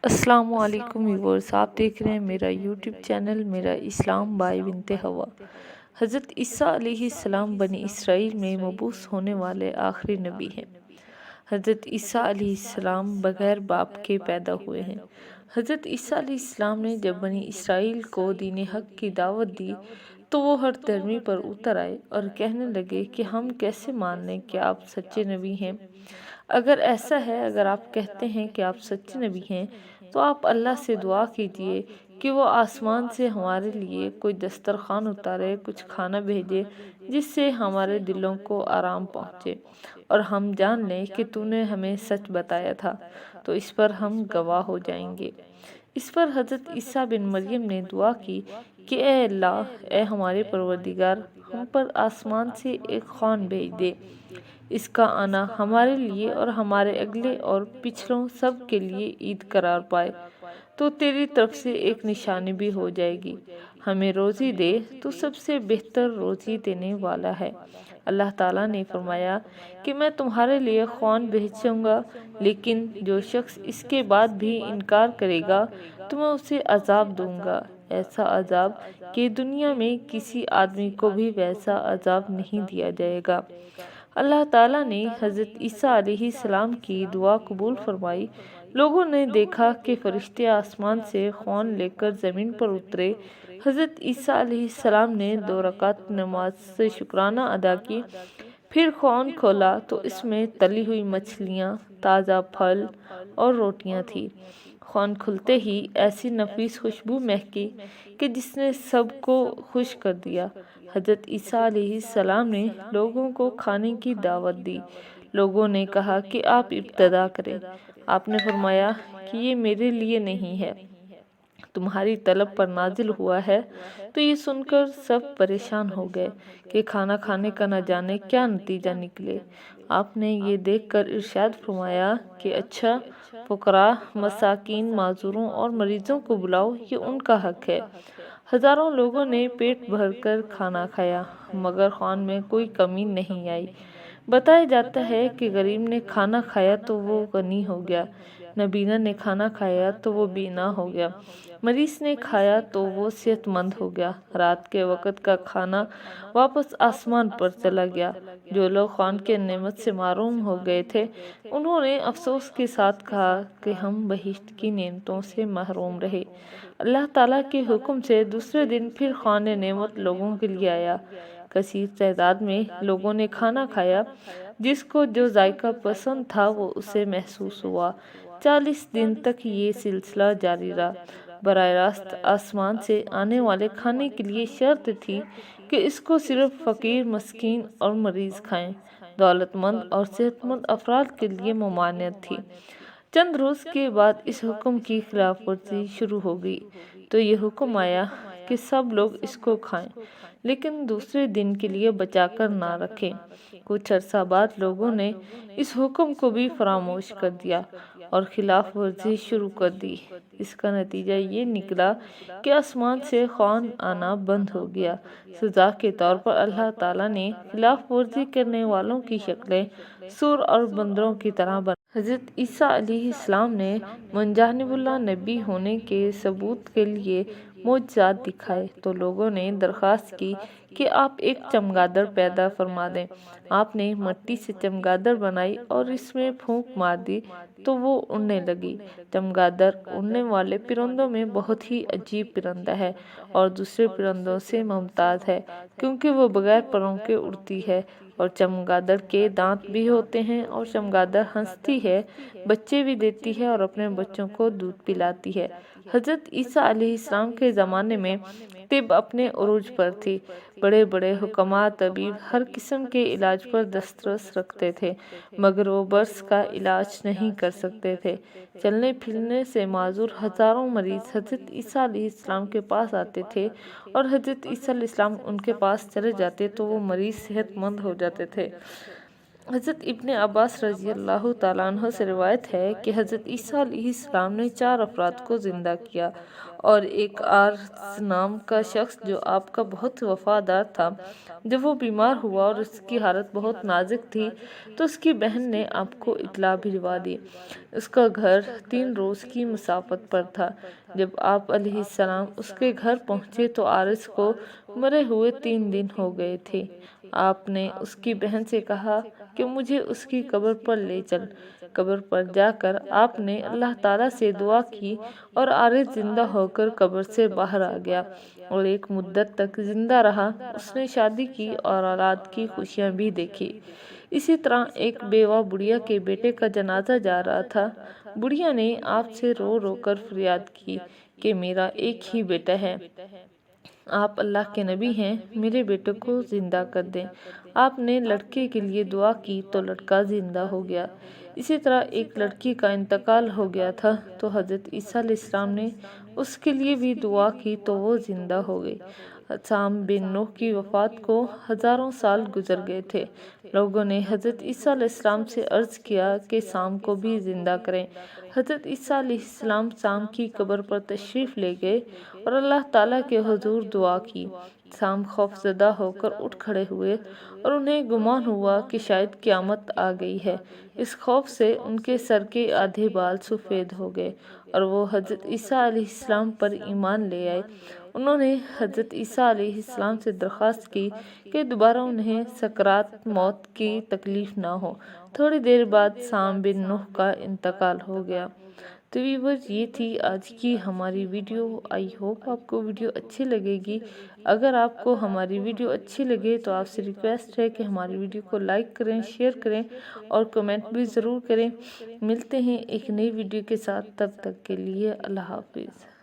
السلام علیکم ویورز، آپ دیکھ رہے ہیں میرا یوٹیوب چینل میرا اسلام بائی بنت ہوا۔ حضرت عیسیٰ علیہ السلام بنی اسرائیل میں مبعوث ہونے والے آخری نبی ہیں۔ حضرت عیسیٰ علیہ السلام بغیر باپ کے پیدا ہوئے ہیں۔ حضرت عیسیٰ علیہ السلام نے جب بنی اسرائیل کو دین حق کی دعوت دی تو وہ ہر دھرمی پر اتر آئے اور کہنے لگے کہ ہم کیسے مان لیں کہ آپ سچے نبی ہیں۔ اگر ایسا ہے، اگر آپ کہتے ہیں کہ آپ سچے نبی ہیں تو آپ اللہ سے دعا کیجئے کہ وہ آسمان سے ہمارے لیے کوئی دسترخوان اتارے، کچھ کھانا بھیجے جس سے ہمارے دلوں کو آرام پہنچے اور ہم جان لیں کہ تو نے ہمیں سچ بتایا تھا، تو اس پر ہم گواہ ہو جائیں گے۔ اس پر حضرت عیسیٰ بن مریم نے دعا کی کہ اے اللہ، اے ہمارے پروردگار، ہم پر آسمان سے ایک خوان بھیج دے، اس کا آنا ہمارے لیے اور ہمارے اگلے اور پچھلوں سب کے لیے عید قرار پائے، تو تیری طرف سے ایک نشانی بھی ہو جائے گی۔ ہمیں روزی دے، تو سب سے بہتر روزی دینے والا ہے۔ اللہ تعالیٰ نے فرمایا کہ میں تمہارے لیے خوان بھیجوں گا، لیکن جو شخص اس کے بعد بھی انکار کرے گا تو میں اسے عذاب دوں گا، ایسا عذاب کہ دنیا میں کسی آدمی کو بھی ویسا عذاب نہیں دیا جائے گا۔ اللہ تعالیٰ نے حضرت عیسیٰ علیہ السلام کی دعا قبول فرمائی۔ لوگوں نے دیکھا کہ فرشتے آسمان سے خوان لے کر زمین پر اترے۔ حضرت عیسیٰ علیہ السلام نے 2 رکعت نماز سے شکرانہ ادا کی، پھر خوان کھولا تو اس میں تلی ہوئی مچھلیاں، تازہ پھل اور روٹیاں تھیں۔ خوان کھلتے ہی ایسی نفیس خوشبو مہکی کہ جس نے سب کو خوش کر دیا۔ حضرت عیسیٰ علیہ السلام نے لوگوں کو کھانے کی دعوت دی۔ لوگوں نے کہا کہ آپ ابتدا کریں۔ آپ نے فرمایا کہ یہ میرے لیے نہیں ہے، تمہاری طلب پر نازل ہوا ہے۔ تو یہ سن کر سب پریشان ہو گئے کہ کھانا کھانے کا نہ جانے کیا نتیجہ نکلے۔ آپ نے یہ دیکھ کر ارشاد فرمایا کہ اچھا، فقراء، مساکین، معذوروں اور مریضوں کو بلاؤ، یہ ان کا حق ہے۔ ہزاروں لوگوں نے پیٹ بھر کر کھانا کھایا، مگر خوان میں کوئی کمی نہیں آئی۔ بتایا جاتا ہے کہ غریب نے کھانا کھایا تو وہ غنی ہو گیا، نابینا نے کھانا کھایا تو وہ بینا ہو گیا، مریض نے کھایا تو وہ صحت مند ہو گیا۔ رات کے وقت کا کھانا واپس آسمان پر چلا گیا۔ جو لوگ خوان کے نعمت سے محروم ہو گئے تھے، انہوں نے افسوس کے ساتھ کہا کہ ہم بہشت کی نعمتوں سے محروم رہے۔ اللہ تعالیٰ کے حکم سے دوسرے دن پھر خوان نعمت لوگوں کے لیے آیا۔ کثیر تعداد میں لوگوں نے کھانا کھایا، جس کو جو ذائقہ پسند تھا وہ اسے محسوس ہوا۔ 40 دن تک یہ سلسلہ جاری رہا۔ براہ راست آسمان سے آنے والے کھانے کے لیے شرط تھی کہ اس کو صرف فقیر، مسکین اور مریض کھائیں۔ دولت مند اور صحت مند افراد کے لیے ممانعت تھی۔ چند روز کے بعد اس حکم کی خلاف ورزی شروع ہو گئی، تو یہ حکم آیا کہ سب لوگ اس کو کھائیں، لیکن دوسرے دن کے لیے بچا کر نہ رکھیں۔ کچھ عرصہ بعد لوگوں نے اس حکم کو بھی فراموش کر دیا اور خلاف ورزی شروع کر دی۔ اس کا نتیجہ یہ نکلا کہ آسمان سے خوان آنا بند ہو گیا۔ سزا کے طور پر اللہ تعالیٰ نے خلاف ورزی کرنے والوں کی شکلیں سور اور بندروں کی طرح بنا۔ حضرت عیسیٰ علیہ السلام نے من جانب اللہ نبی ہونے کے ثبوت کے لیے معجزات دکھائے، تو لوگوں نے درخواست کی کہ آپ ایک چمگادڑ پیدا فرما دیں۔ آپ نے مٹی سے چمگادڑ بنائی اور اس میں پھونک مار دی تو وہ اڑنے لگی۔ چمگادڑ اڑنے والے پرندوں میں بہت ہی عجیب پرندہ ہے اور دوسرے پرندوں سے ممتاز ہے، کیونکہ وہ بغیر پروں کے اڑتی ہے اور چمگادڑ کے دانت بھی ہوتے ہیں، اور چمگادڑ ہنستی ہے، بچے بھی دیتی ہے اور اپنے بچوں کو دودھ پلاتی ہے۔ حضرت عیسیٰ علیہ السلام کے زمانے میں طب اپنے عروج پر تھی۔ بڑے بڑے حکماء، طبیب ہر قسم کے علاج پر دسترس رکھتے تھے، مگر وہ برص کا علاج نہیں کر سکتے تھے۔ چلنے پھرنے سے معذور ہزاروں مریض حضرت عیسیٰ علیہ السلام کے پاس آتے تھے، اور حضرت عیسیٰ علیہ السلام ان کے پاس چلے جاتے تو وہ مریض صحت مند ہو جاتے تھے۔ حضرت ابن عباس رضی اللہ تعالیٰ عنہ سے روایت ہے کہ حضرت عیسیٰ علیہ السلام نے 4 افراد کو زندہ کیا، اور ایک آرز نام کا شخص جو آپ کا بہت وفادار تھا، جب وہ بیمار ہوا اور اس کی حالت بہت نازک تھی تو اس کی بہن نے آپ کو اطلاع بھجوا دی۔ اس کا گھر 3 روز کی مسافت پر تھا۔ جب آپ علیہ السلام اس کے گھر پہنچے تو آرز کو مرے ہوئے 3 دن ہو گئے تھے۔ آپ نے اس کی بہن سے کہا کہ مجھے اس کی قبر پر لے چل۔ قبر پر جا کر آپ نے اللہ تعالیٰ سے دعا کی اور آرز زندہ ہو کر قبر سے باہر آ گیا اور ایک مدت تک زندہ رہا۔ اس نے شادی کی اور اولاد کی خوشیاں بھی دیکھی۔ اسی طرح ایک بیوہ بڑھیا کے بیٹے کا جنازہ جا رہا تھا۔ بڑھیا نے آپ سے رو رو کر فریاد کی کہ میرا ایک ہی بیٹا ہے، آپ اللہ کے نبی ہیں، میرے بیٹے کو زندہ کر دیں۔ آپ نے لڑکے کے لیے دعا کی تو لڑکا زندہ ہو گیا۔ اسی طرح ایک لڑکی کا انتقال ہو گیا تھا تو حضرت عیسیٰ علیہ السلام نے اس کے لیے بھی دعا کی تو وہ زندہ ہو گئی۔ سام بن نوح کی وفات کو ہزاروں سال گزر گئے تھے۔ لوگوں نے حضرت عیسیٰ علیہ السلام سے عرض کیا کہ سام کو بھی زندہ کریں۔ حضرت عیسیٰ علیہ السلام سام کی قبر پر تشریف لے گئے اور اللہ تعالیٰ کے حضور دعا کی۔ سام خوف زدہ ہو کر اٹھ کھڑے ہوئے اور انہیں گمان ہوا کہ شاید قیامت آ گئی ہے۔ اس خوف سے ان کے سر کے آدھے بال سفید ہو گئے اور وہ حضرت عیسیٰ علیہ السلام پر ایمان لے آئے۔ انہوں نے حضرت عیسیٰ علیہ السلام سے درخواست کی کہ دوبارہ انہیں سکرات موت کی تکلیف نہ ہو۔ تھوڑی دیر بعد سام بن نوح کا انتقال ہو گیا۔ تو ویورز، یہ تھی آج کی ہماری ویڈیو۔ آئی ہوپ آپ کو ویڈیو اچھی لگے گی۔ اگر آپ کو ہماری ویڈیو اچھی لگے تو آپ سے ریکویسٹ ہے کہ ہماری ویڈیو کو لائک کریں، شیئر کریں اور کمنٹ بھی ضرور کریں۔ ملتے ہیں ایک نئی ویڈیو کے ساتھ، تب تک کے لیے اللہ حافظ۔